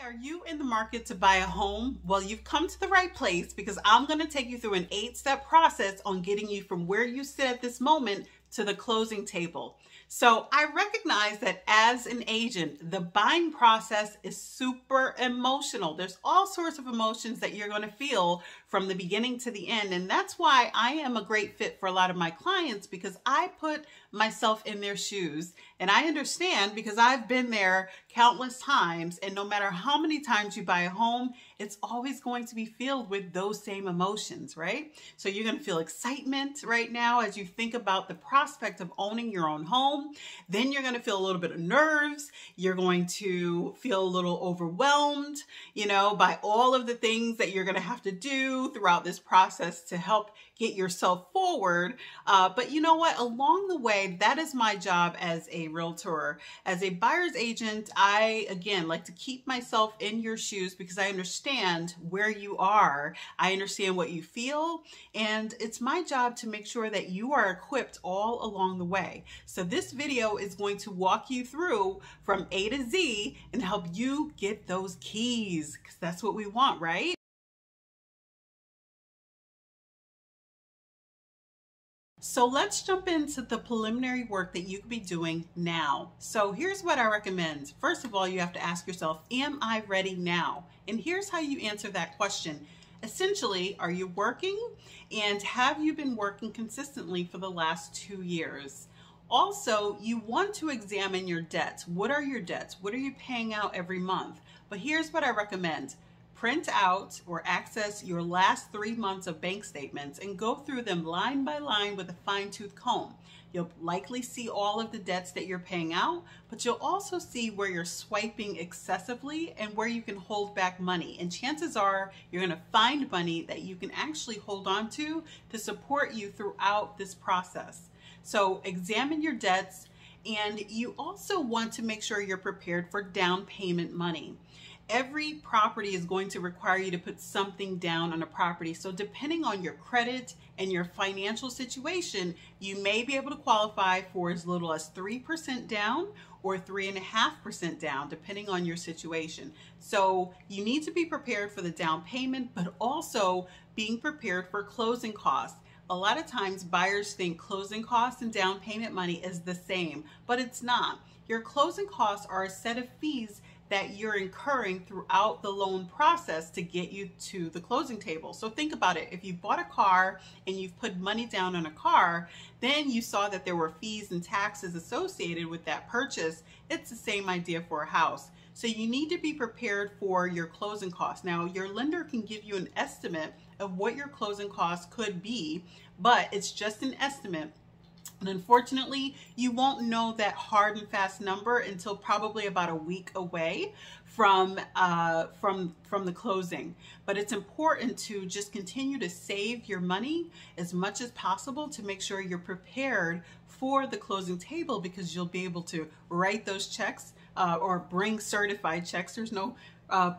Are you in the market to buy a home? Well, you've come to the right place because I'm going to take you through an 8-step process on getting you from where you sit at this moment to the closing table. So I recognize that as an agent, the buying process is super emotional. There's all sorts of emotions that you're going to feel from the beginning to the end. And that's why I am a great fit for a lot of my clients, because I put myself in their shoes and I understand, because I've been there countless times. And no matter how many times you buy a home, it's always going to be filled with those same emotions, right? So you're going to feel excitement right now as you think about the prospect of owning your own home. Then you're going to feel a little bit of nerves. You're going to feel a little overwhelmed, by all of the things that you're going to have to do throughout this process to help get yourself forward. But you know what? Along the way, that is my job as a realtor. As a buyer's agent, I, again, like to keep myself in your shoes because I understand where you are. I understand what you feel. And it's my job to make sure that you are equipped all along the way. So this video is going to walk you through from A to Z and help you get those keys, because that's what we want, right? So let's jump into the preliminary work that you could be doing now. So here's what I recommend. First of all, you have to ask yourself, am I ready now? And here's how you answer that question. Essentially, are you working, and have you been working consistently for the last 2 years? Also, you want to examine your debts. What are your debts? What are you paying out every month? But here's what I recommend. Print out or access your last 3 months of bank statements and go through them line by line with a fine-tooth comb. You'll likely see all of the debts that you're paying out, but you'll also see where you're swiping excessively and where you can hold back money. And chances are you're going to find money that you can actually hold on to support you throughout this process. So examine your debts, and you also want to make sure you're prepared for down payment money. Every property is going to require you to put something down on a property. So depending on your credit and your financial situation, you may be able to qualify for as little as 3% down or 3.5% down, depending on your situation. So you need to be prepared for the down payment, but also being prepared for closing costs. A lot of times buyers think closing costs and down payment money is the same, but it's not. Your closing costs are a set of fees that you're incurring throughout the loan process to get you to the closing table. So think about it. If you bought a car and you've put money down on a car, then you saw that there were fees and taxes associated with that purchase. It's the same idea for a house. So you need to be prepared for your closing costs. Now, your lender can give you an estimate of what your closing costs could be, but it's just an estimate. And unfortunately, you won't know that hard and fast number until probably about a week away from the closing. But it's important to just continue to save your money as much as possible to make sure you're prepared for the closing table, because you'll be able to write those checks or bring certified checks. There's no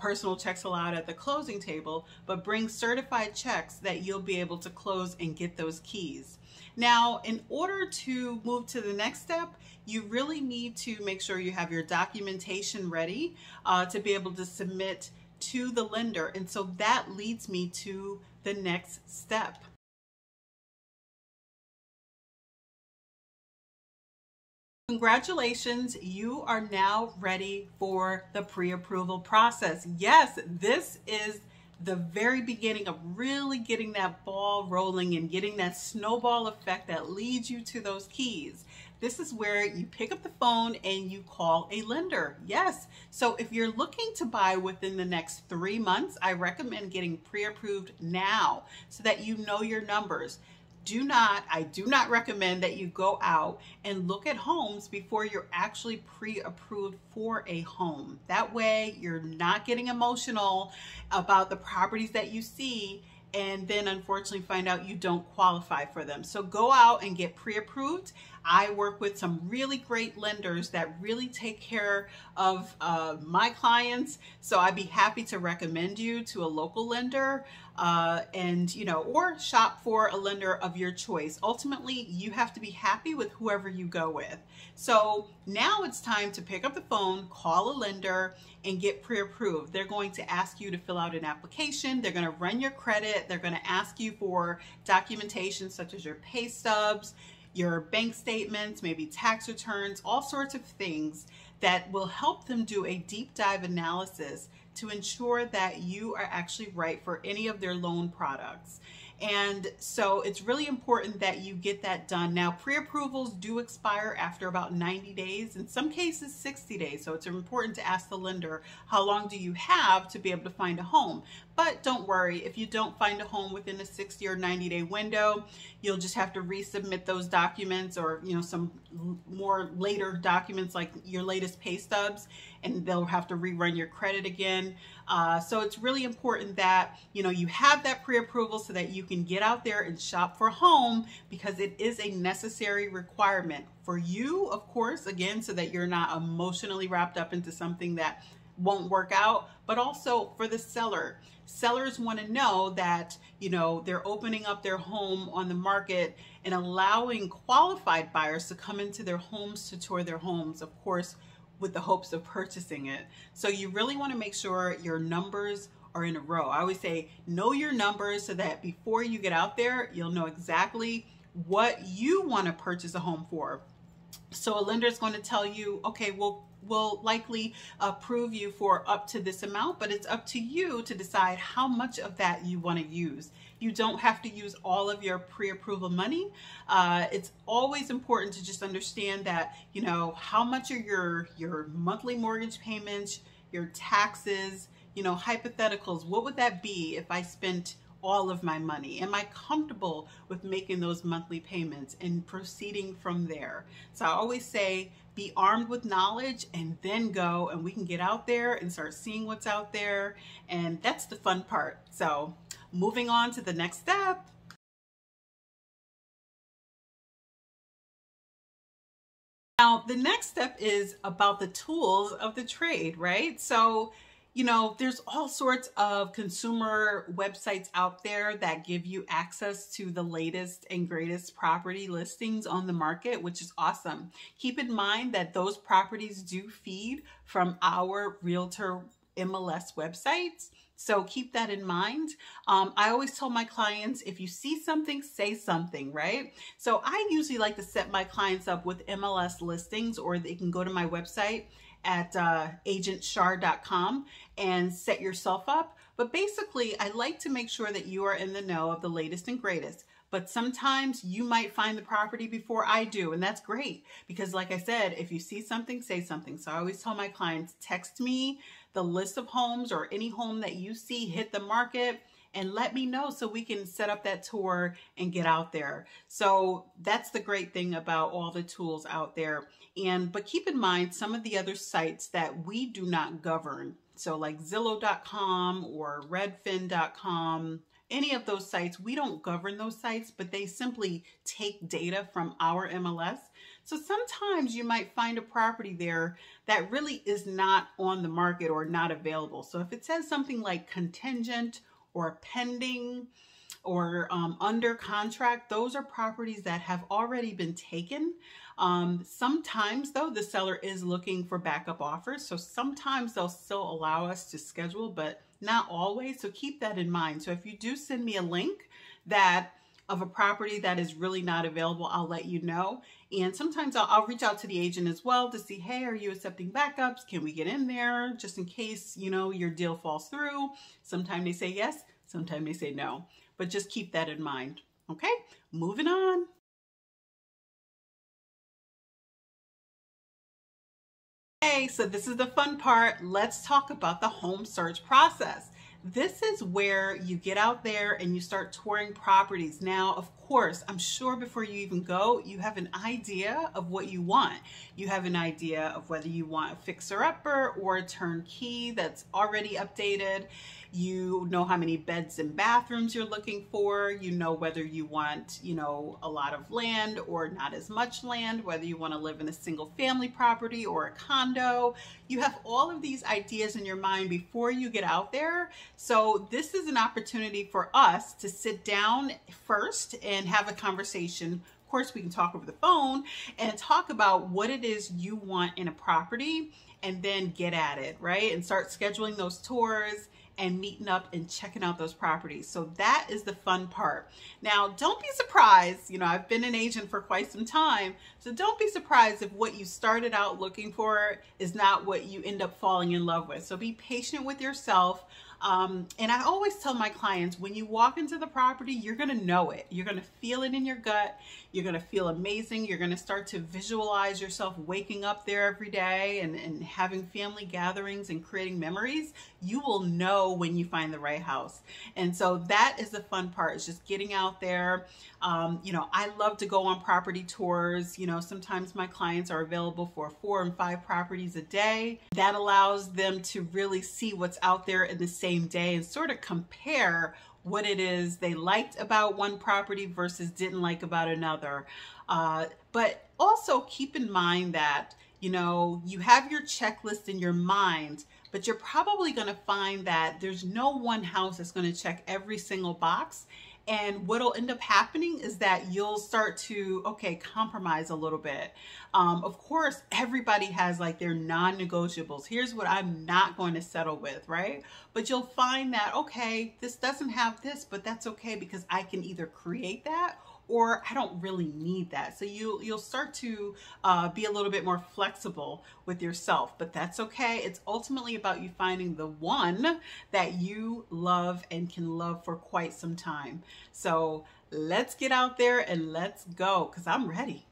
personal checks allowed at the closing table, but bring certified checks that you'll be able to close and get those keys. Now, in order to move to the next step, you really need to make sure you have your documentation ready to be able to submit to the lender. And so that leads me to the next step. Congratulations, you are now ready for the pre-approval process. Yes, this is the very beginning of really getting that ball rolling and getting that snowball effect that leads you to those keys. This is where you pick up the phone and you call a lender. Yes. So if you're looking to buy within the next 3 months, I recommend getting pre-approved now so that you know your numbers. I do not recommend that you go out and look at homes before you're actually pre-approved for a home. That way you're not getting emotional about the properties that you see and then unfortunately find out you don't qualify for them. So go out and get pre-approved. I work with some really great lenders that really take care of my clients. So I'd be happy to recommend you to a local lender and or shop for a lender of your choice. Ultimately, you have to be happy with whoever you go with. So now it's time to pick up the phone, call a lender, and get pre-approved. They're going to ask you to fill out an application. They're going to run your credit. They're going to ask you for documentation such as your pay stubs, your bank statements, maybe tax returns, all sorts of things that will help them do a deep dive analysis to ensure that you are actually right for any of their loan products. And so it's really important that you get that done. Now, pre-approvals do expire after about 90 days, in some cases 60 days. So it's important to ask the lender, how long do you have to be able to find a home? But don't worry, if you don't find a home within a 60 or 90-day window, you'll just have to resubmit those documents, or some more later documents like your latest pay stubs, and they'll have to rerun your credit again. So it's really important that you have that pre-approval so that you can get out there and shop for a home, because it is a necessary requirement for you, of course, again, so that you're not emotionally wrapped up into something that won't work out, but also for the seller. Sellers want to know that they're opening up their home on the market and allowing qualified buyers to come into their homes to tour their homes, of course, with the hopes of purchasing it. So you really want to make sure your numbers are in a row. I always say, know your numbers so that before you get out there, you'll know exactly what you want to purchase a home for. So a lender is going to tell you, okay, we'll likely approve you for up to this amount, but it's up to you to decide how much of that you want to use. You don't have to use all of your pre-approval money. It's always important to just understand that, how much are your monthly mortgage payments, your taxes, hypotheticals. What would that be if I spent all of my money? Am I comfortable with making those monthly payments and proceeding from there? So I always say, be armed with knowledge and then go, and we can get out there and start seeing what's out there. And that's the fun part. So moving on to the next step. Now, the next step is about the tools of the trade, right? So there's all sorts of consumer websites out there that give you access to the latest and greatest property listings on the market, which is awesome. Keep in mind that those properties do feed from our realtor MLS websites. So keep that in mind. I always tell my clients, if you see something, say something, right? So I usually like to set my clients up with MLS listings, or they can go to my website at agentshar.com and set yourself up. But basically, I like to make sure that you are in the know of the latest and greatest. But sometimes you might find the property before I do, and that's great, because like I said, if you see something, say something. So I always tell my clients, text me the list of homes or any home that you see hit the market, and let me know so we can set up that tour and get out there. So that's the great thing about all the tools out there. But keep in mind some of the other sites that we do not govern. So like Zillow.com or Redfin.com, any of those sites, we don't govern those sites, but they simply take data from our MLS. So sometimes you might find a property there that really is not on the market or not available. So if it says something like contingent or pending or under contract, those are properties that have already been taken. Sometimes though, the seller is looking for backup offers. So sometimes they'll still allow us to schedule, but not always. So keep that in mind. So if you do send me a link of a property that is really not available, I'll let you know. And sometimes I'll reach out to the agent as well to see, hey, are you accepting backups? Can we get in there just in case, your deal falls through? Sometimes they say yes, sometimes they say no, but just keep that in mind. Okay, moving on. Okay, so this is the fun part. Let's talk about the home search process. This is where you get out there and you start touring properties. Now, of course, I'm sure before you even go, you have an idea of what you want. You have an idea of whether you want a fixer-upper or a turnkey that's already updated. You know how many beds and bathrooms you're looking for. You know whether you want, a lot of land or not as much land, whether you want to live in a single family property or a condo. You have all of these ideas in your mind before you get out there. So this is an opportunity for us to sit down first and have a conversation. Of course, we can talk over the phone and talk about what it is you want in a property, and then get at it, right? And start scheduling those tours and meeting up and checking out those properties. So that is the fun part. Now, don't be surprised, I've been an agent for quite some time, so don't be surprised if what you started out looking for is not what you end up falling in love with. So be patient with yourself. And I always tell my clients, when you walk into the property, you're going to know it. You're going to feel it in your gut. You're going to feel amazing. You're going to start to visualize yourself waking up there every day and having family gatherings and creating memories. You will know when you find the right house. And so that is the fun part, is just getting out there. I love to go on property tours. Sometimes my clients are available for 4 and 5 properties a day. That allows them to really see what's out there in the same day and sort of compare what it is they liked about one property versus didn't like about another. But also keep in mind that, you have your checklist in your mind, but you're probably going to find that there's no one house that's going to check every single box. And what'll end up happening is that you'll start to, compromise a little bit. Of course, everybody has like their non-negotiables. Here's what I'm not going to settle with, right? But you'll find that, this doesn't have this, but that's okay because I can either create that or I don't really need that. So you'll start to be a little bit more flexible with yourself, but that's okay. It's ultimately about you finding the one that you love and can love for quite some time. So let's get out there and let's go, because I'm ready.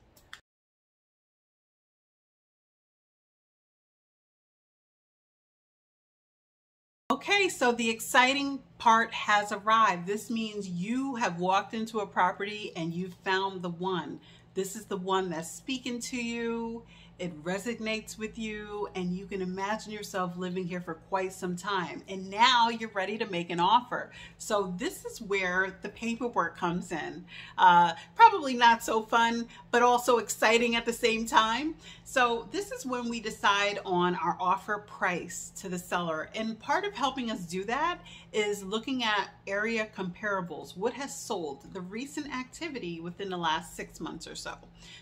Okay, so the exciting part has arrived. This means you have walked into a property and you've found the one. This is the one that's speaking to you. It resonates with you, and you can imagine yourself living here for quite some time. And now you're ready to make an offer. So this is where the paperwork comes in. Probably not so fun, but also exciting at the same time. So this is when we decide on our offer price to the seller. And part of helping us do that is looking at area comparables. What has sold? The recent activity within the last 6 months or so.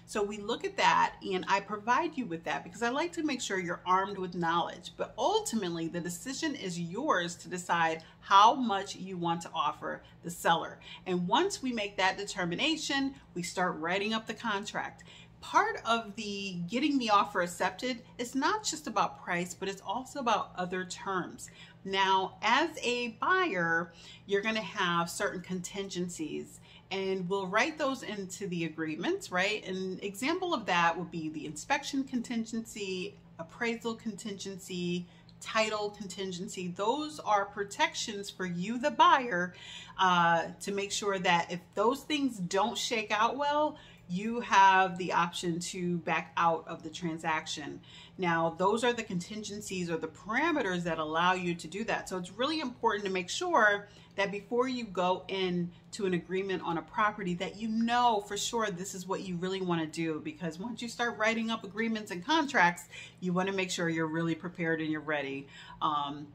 So we look at that, and I provide you with that because I like to make sure you're armed with knowledge. But ultimately, the decision is yours to decide how much you want to offer the seller. And once we make that determination, we start writing up the contract. Part of the getting the offer accepted is not just about price, but it's also about other terms. Now, as a buyer, you're going to have certain contingencies, and we'll write those into the agreements, right? An example of that would be the inspection contingency, appraisal contingency, title contingency. Those are protections for you, the buyer, to make sure that if those things don't shake out well, you have the option to back out of the transaction. Now, those are the contingencies or the parameters that allow you to do that. So it's really important to make sure that before you go into an agreement on a property that you know for sure this is what you really want to do, because once you start writing up agreements and contracts, you want to make sure you're really prepared and you're ready,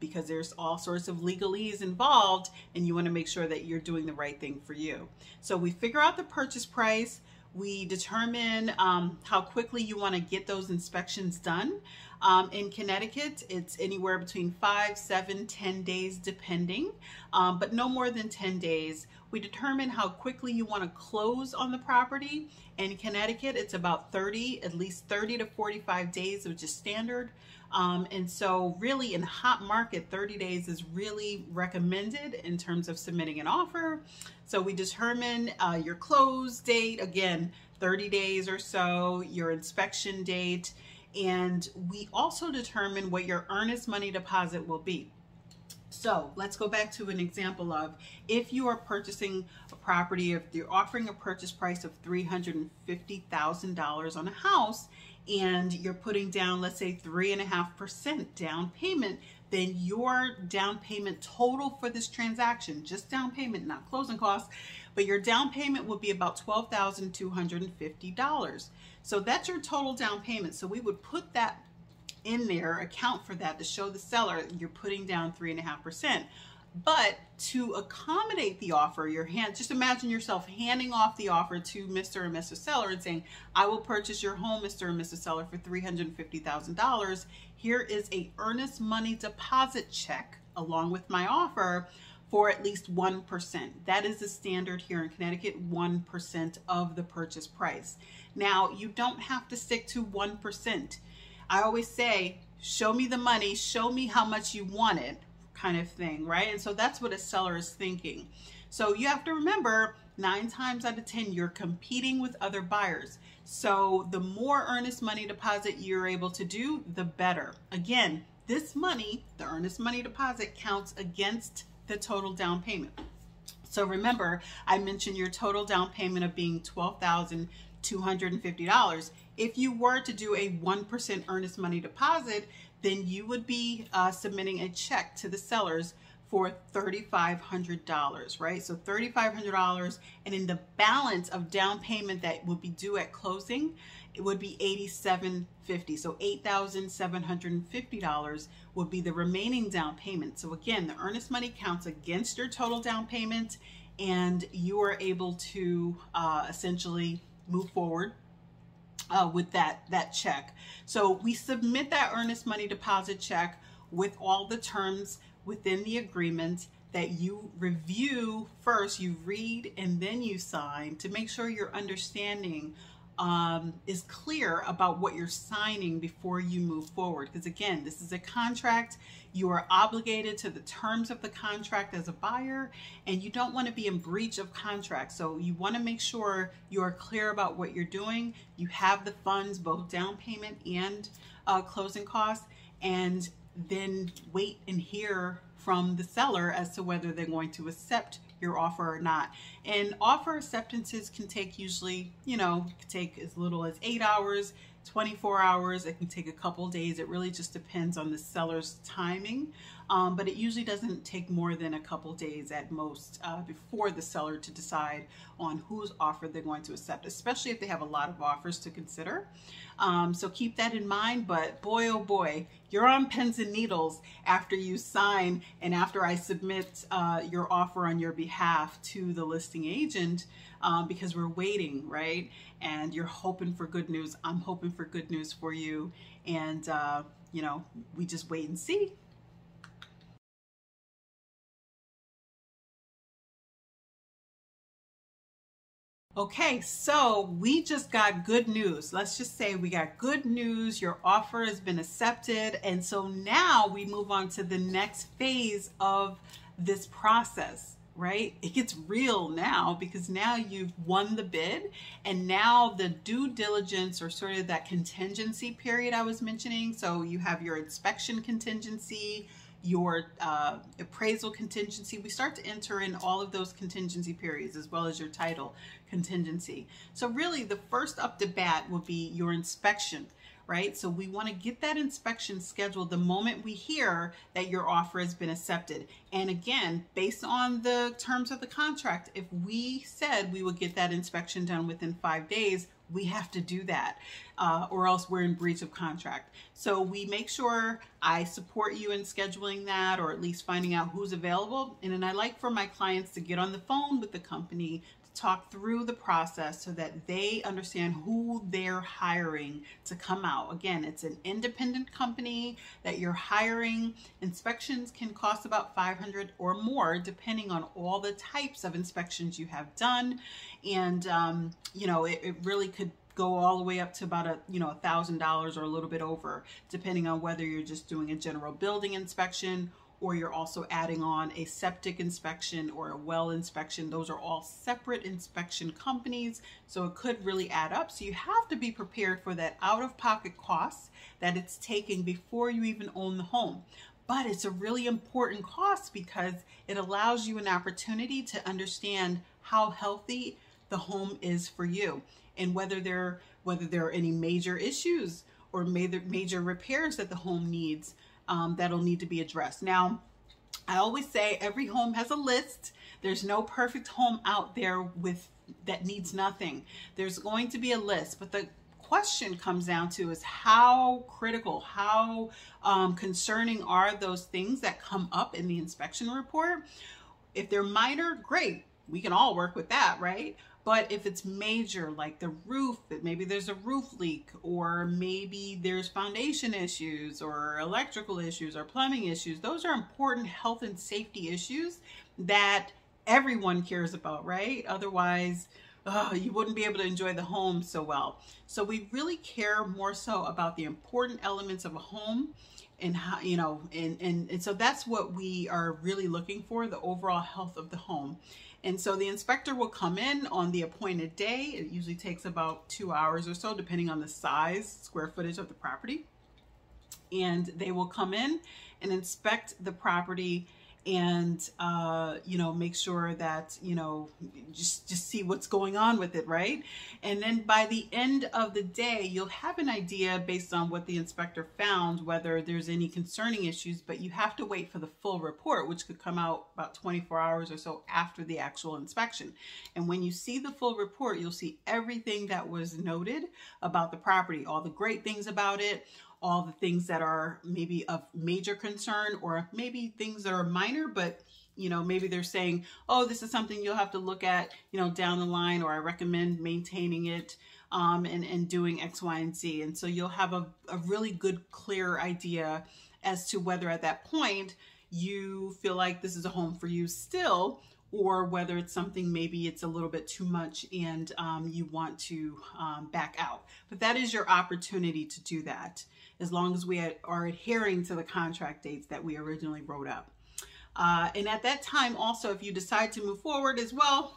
because there's all sorts of legalese involved, and you want to make sure that you're doing the right thing for you. So we figure out the purchase price. We determine how quickly you want to get those inspections done. In Connecticut, it's anywhere between 5, 7, 10 days depending, but no more than 10 days. We determine how quickly you want to close on the property. In Connecticut, it's about at least 30 to 45 days, which is standard. And so really in hot market, 30 days is really recommended in terms of submitting an offer. So we determine your close date, again, 30 days or so, your inspection date, and we also determine what your earnest money deposit will be. So let's go back to an example of if you are purchasing a property, if you're offering a purchase price of $350,000 on a house and you're putting down, let's say 3.5% down payment, then your down payment total for this transaction, just down payment, not closing costs, but your down payment would be about $12,250. So that's your total down payment. So we would put that in there, account for that to show the seller you're putting down 3.5%. But to accommodate the offer, just imagine yourself handing off the offer to Mr. and Mrs. Seller and saying, I will purchase your home, Mr. and Mrs. Seller, for $350,000. Here is a earnest money deposit check along with my offer for at least 1%. That is the standard here in Connecticut, 1% of the purchase price. Now, you don't have to stick to 1%. I always say, show me the money, show me how much you want it, kind of thing, right? And so that's what a seller is thinking. So you have to remember, 9 times out of 10, you're competing with other buyers. So the more earnest money deposit you're able to do, the better. Again, this money, the earnest money deposit, counts against the total down payment. So remember, I mentioned your total down payment of being $12,250. If you were to do a 1% earnest money deposit, then you would be submitting a check to the sellers for $3,500, right? So $3,500, and in the balance of down payment that would be due at closing, it would be $8,750. So $8,750 would be the remaining down payment. So again, the earnest money counts against your total down payment, and you are able to essentially move forward with that check. So we submit that earnest money deposit check with all the terms within the agreement that you review first, you read, and then you sign to make sure your understanding is clear about what you're signing before you move forward. Because again, this is a contract. You are obligated to the terms of the contract as a buyer, and you don't want to be in breach of contract. So you want to make sure you are clear about what you're doing. You have the funds, both down payment and closing costs, and then wait and hear from the seller as to whether they're going to accept your offer or not. And offer acceptances can take usually, it can take as little as 8 hours, 24 hours. It can take a couple days. It really just depends on the seller's timing. But it usually doesn't take more than a couple days at most before the seller to decide on whose offer they're going to accept, especially if they have a lot of offers to consider. So keep that in mind, but boy, oh boy, you're on pins and needles after you sign and after I submit your offer on your behalf to the listing agent, because we're waiting, right? And you're hoping for good news. I'm hoping for good news for you. And, we just wait and see. Okay, so we just got good news. Let's just say we got good news. Your offer has been accepted. And so now we move on to the next phase of this process, right? It gets real now because now you've won the bid, and now the due diligence, or sort of that contingency period I was mentioning. So you have your inspection contingency, your appraisal contingency. We start to enter in all of those contingency periods as well as your title contingency. So really the first up to bat will be your inspection, right? So we want to get that inspection scheduled the moment we hear that your offer has been accepted. And again, based on the terms of the contract, if we said we would get that inspection done within 5 days, we have to do that, or else we're in breach of contract. So we make sure I support you in scheduling that, or at least finding out who's available. And then I like for my clients to get on the phone with the company to talk through the process so that they understand who they're hiring to come out. Again, it's an independent company that you're hiring. Inspections can cost about $500 or more, depending on all the types of inspections you have done. And, it really could go all the way up to about $1,000 or a little bit over, depending on whether you're just doing a general building inspection or you're also adding on a septic inspection or a well inspection. Those are all separate inspection companies, so it could really add up. So you have to be prepared for that out-of-pocket costs that it's taking before you even own the home. but it's a really important cost because it allows you an opportunity to understand how healthy the home is for you, and whether there are any major issues or major repairs that the home needs that'll need to be addressed. Now, I always say every home has a list. There's no perfect home out there that needs nothing. There's going to be a list, but the question comes down to is how critical, how concerning are those things that come up in the inspection report? If they're minor, great. We can all work with that, right? But if it's major, like the roof, that maybe there's a roof leak, or maybe there's foundation issues or electrical issues or plumbing issues, those are important health and safety issues that everyone cares about, right? Otherwise, you wouldn't be able to enjoy the home so well. So we really care more so about the important elements of a home, and how, you know, and so that's what we are really looking for, the overall health of the home. And so the inspector will come in on the appointed day. It usually takes about 2 hours or so, depending on the size, square footage of the property. And they will come in and inspect the property and, you know, make sure that, you know, just see what's going on with it, right? And then by the end of the day, you'll have an idea based on what the inspector found, whether there's any concerning issues, but you have to wait for the full report, which could come out about 24 hours or so after the actual inspection. And when you see the full report, you'll see everything that was noted about the property, all the great things about it, all the things that are maybe of major concern, or maybe things that are minor, but you know, maybe they're saying, oh, this is something you'll have to look at, you know, down the line, or I recommend maintaining it and doing X, Y, and Z. And so you'll have a really good, clear idea as to whether at that point you feel like this is a home for you still, or whether it's something maybe it's a little bit too much and you want to back out. But that is your opportunity to do that, as long as we are adhering to the contract dates that we originally wrote up. And at that time also, if you decide to move forward as well,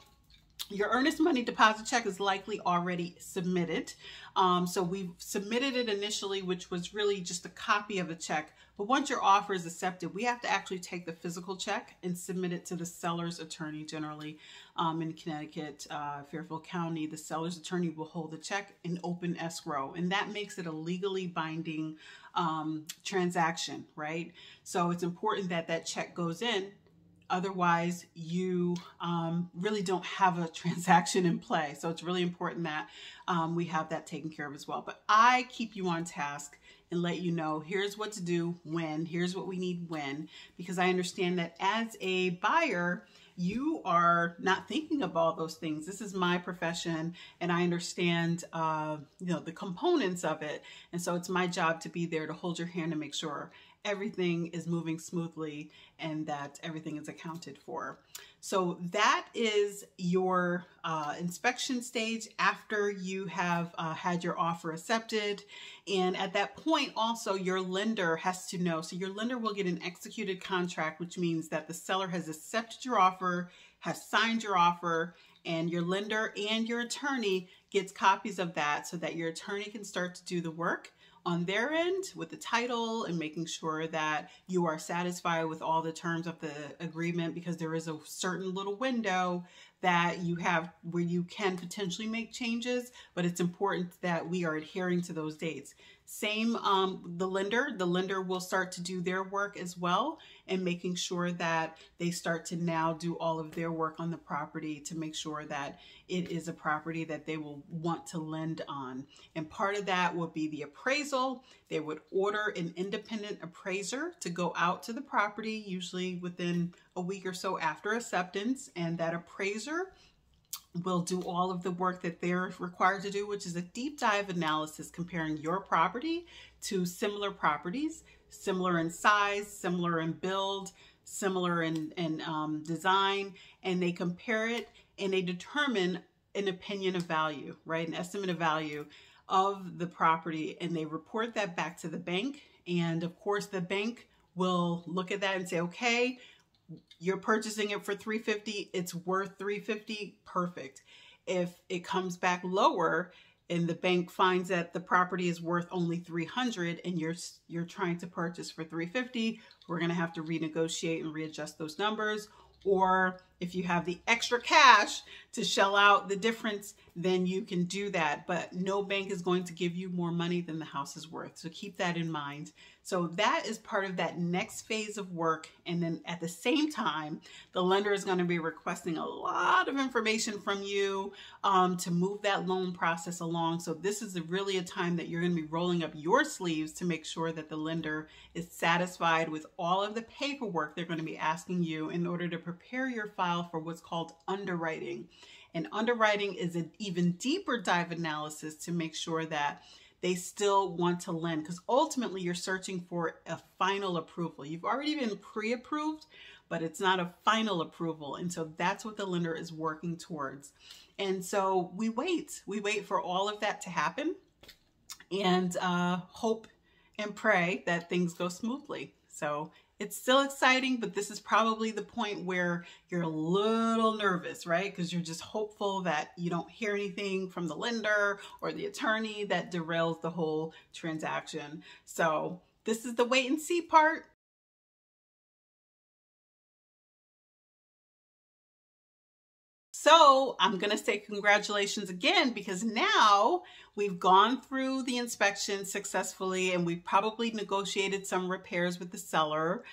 your earnest money deposit check is likely already submitted. So we've submitted it initially, which was really just a copy of the check. But once your offer is accepted, we have to actually take the physical check and submit it to the seller's attorney. Generally in Connecticut, Fairfield County, the seller's attorney will hold the check in open escrow, and that makes it a legally binding transaction, right? So it's important that that check goes in. Otherwise, you really don't have a transaction in play. So it's really important that we have that taken care of as well. But I keep you on task and let you know, here's what to do when, here's what we need when, because I understand that as a buyer, you are not thinking of all those things. This is my profession, and I understand, you know, the components of it. And so it's my job to be there to hold your hand and make sure everything is moving smoothly and that everything is accounted for. So that is your inspection stage after you have had your offer accepted. And at that point also, your lender has to know. So your lender will get an executed contract, which means that the seller has accepted your offer, has signed your offer, and your lender and your attorney gets copies of that so that your attorney can start to do the work on their end with the title and making sure that you are satisfied with all the terms of the agreement, because there is a certain little window that you have where you can potentially make changes, but it's important that we are adhering to those dates. Same, the lender will start to do their work as well, and making sure that they start to now do all of their work on the property to make sure that it is a property that they will want to lend on. And part of that will be the appraisal. They would order an independent appraiser to go out to the property, usually within a week or so after acceptance, and that appraiser will do all of the work that they're required to do, which is a deep dive analysis comparing your property to similar properties, similar in size, similar in build, similar in design, and they compare it and they determine an opinion of value, right? An estimate of value of the property, and they report that back to the bank. And of course, the bank will look at that and say, okay, you're purchasing it for $350, it's worth $350, perfect. If it comes back lower, and the bank finds that the property is worth only 300 and you're trying to purchase for 350, we're going to have to renegotiate and readjust those numbers. Or if you have the extra cash to shell out the difference, then you can do that. But no bank is going to give you more money than the house is worth. So keep that in mind. So that is part of that next phase of work. And then at the same time, the lender is going to be requesting a lot of information from you to move that loan process along. So this is really a time that you're going to be rolling up your sleeves to make sure that the lender is satisfied with all of the paperwork they're going to be asking you in order to prepare your file for what's called underwriting. And underwriting is an even deeper dive analysis to make sure that they still want to lend, because ultimately you're searching for a final approval. You've already been pre-approved, but it's not a final approval. And so that's what the lender is working towards. And so we wait for all of that to happen and hope and pray that things go smoothly. So it's still exciting, but this is probably the point where you're a little nervous, right? Because you're just hopeful that you don't hear anything from the lender or the attorney that derails the whole transaction. So this is the wait and see part. So I'm going to say congratulations again, because now we've gone through the inspection successfully and we've probably negotiated some repairs with the seller,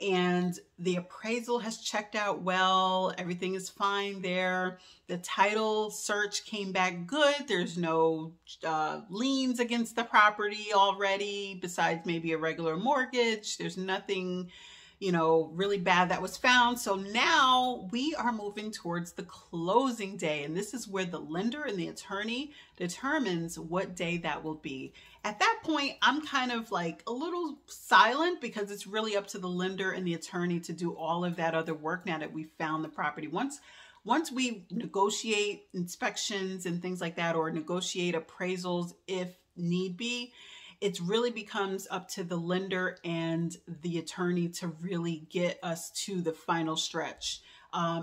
and the appraisal has checked out well. Everything is fine there. The title search came back good. There's no liens against the property already, besides maybe a regular mortgage. There's nothing, you know, really bad that was found. So now we are moving towards the closing day. And this is where the lender and the attorney determines what day that will be. At that point, I'm kind of like a little silent, because it's really up to the lender and the attorney to do all of that other work now that we found the property. Once we negotiate inspections and things like that, or negotiate appraisals if need be, it really becomes up to the lender and the attorney to really get us to the final stretch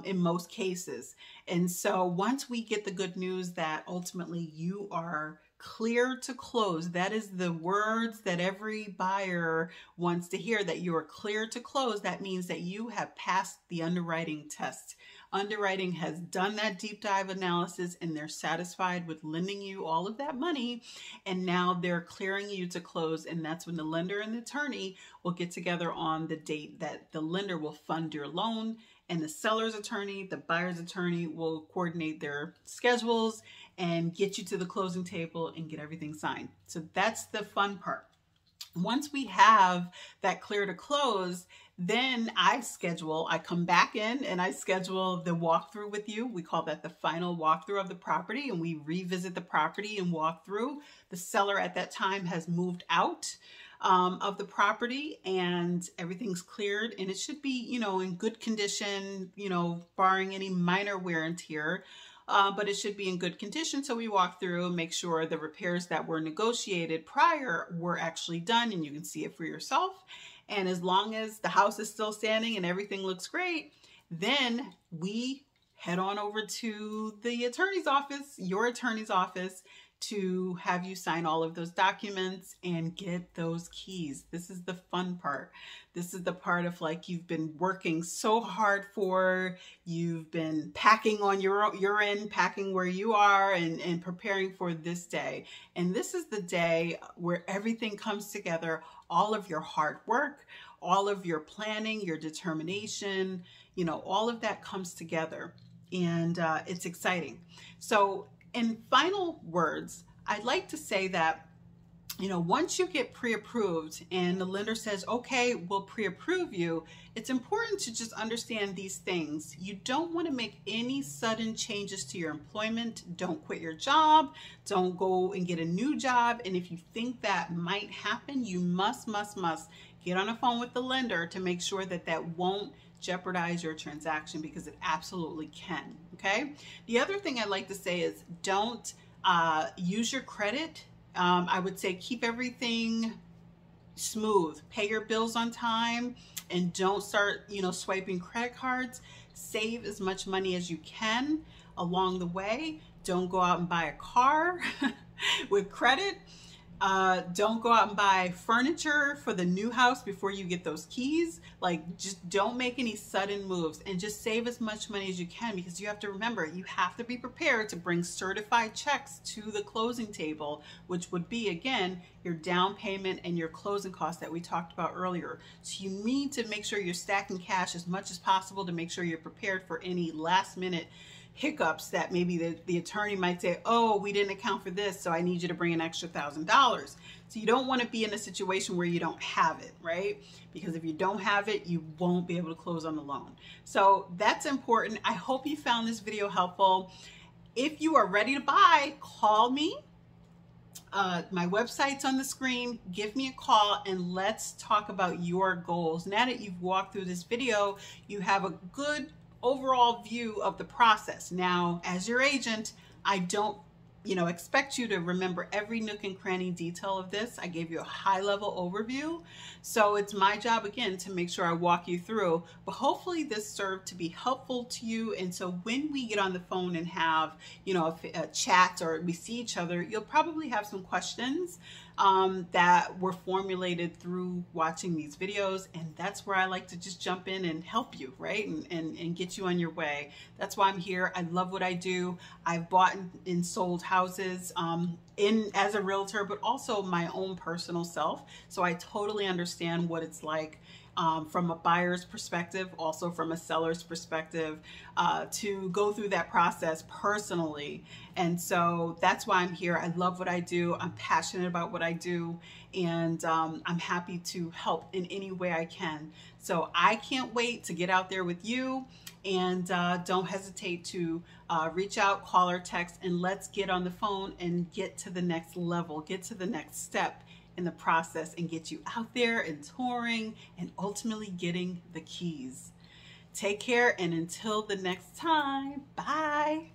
in most cases. And so once we get the good news that ultimately you are clear to close, that is the words that every buyer wants to hear, that you are clear to close. That means that you have passed the underwriting test. Underwriting has done that deep dive analysis and they're satisfied with lending you all of that money. And now they're clearing you to close. And that's when the lender and the attorney will get together on the date that the lender will fund your loan, and the seller's attorney, the buyer's attorney, will coordinate their schedules and get you to the closing table and get everything signed. So that's the fun part. Once we have that clear to close, then I come back in and I schedule the walkthrough with you. We call that the final walkthrough of the property, and we revisit the property and walk through. The seller at that time has moved out of the property and everything's cleared, and it should be, you know, in good condition, you know, barring any minor wear and tear. But it should be in good condition. So we walk through and make sure the repairs that were negotiated prior were actually done, and you can see it for yourself. And as long as the house is still standing and everything looks great, then we head on over to the attorney's office, your attorney's office, to have you sign all of those documents and get those keys. This is the fun part. This is the part of like you've been working so hard for, you've been packing on your end, packing where you are, and preparing for this day. And this is the day where everything comes together, all of your hard work, all of your planning, your determination, you know, all of that comes together, and it's exciting. So in final words, I'd like to say that, you know, once you get pre-approved and the lender says, okay, we'll pre-approve you, it's important to just understand these things. You don't want to make any sudden changes to your employment. Don't quit your job. Don't go and get a new job. And if you think that might happen, you must get on a phone with the lender to make sure that that won't jeopardize your transaction, because it absolutely can. Okay. The other thing I'd like to say is don't use your credit. I would say keep everything smooth. Pay your bills on time and don't start, swiping credit cards. Save as much money as you can along the way. Don't go out and buy a car with credit. Don't go out and buy furniture for the new house before you get those keys. Like, just don't make any sudden moves, and just save as much money as you can, because you have to remember, you have to be prepared to bring certified checks to the closing table, which would be, again, your down payment and your closing costs that we talked about earlier. So you need to make sure you're stacking cash as much as possible to make sure you're prepared for any last minute hiccups that maybe the attorney might say, oh, we didn't account for this, so I need you to bring an extra $1,000. So you don't want to be in a situation where you don't have it, right? Because if you don't have it, you won't be able to close on the loan. So that's important. I hope you found this video helpful. If you are ready to buy, call me. My website's on the screen. Give me a call and let's talk about your goals. Now that you've walked through this video, you have a good overall view of the process. Now, as your agent, I don't, expect you to remember every nook and cranny detail of this. I gave you a high-level overview. So it's my job, again, to make sure I walk you through. But hopefully this served to be helpful to you. And so when we get on the phone and have, a chat or we see each other, you'll probably have some questions that were formulated through watching these videos. And that's where I like to just jump in and help you, right? And get you on your way. That's why I'm here. I love what I do. I've bought and sold houses as a realtor, but also my own personal self. So I totally understand what it's like from a buyer's perspective, also from a seller's perspective, to go through that process personally. And so that's why I'm here. I love what I do. I'm passionate about what I do. And I'm happy to help in any way I can. So I can't wait to get out there with you. And don't hesitate to reach out, call or text, and let's get on the phone and get to the next level, get to the next step in the process and get you out there and touring and ultimately getting the keys. Take care, and until the next time, bye.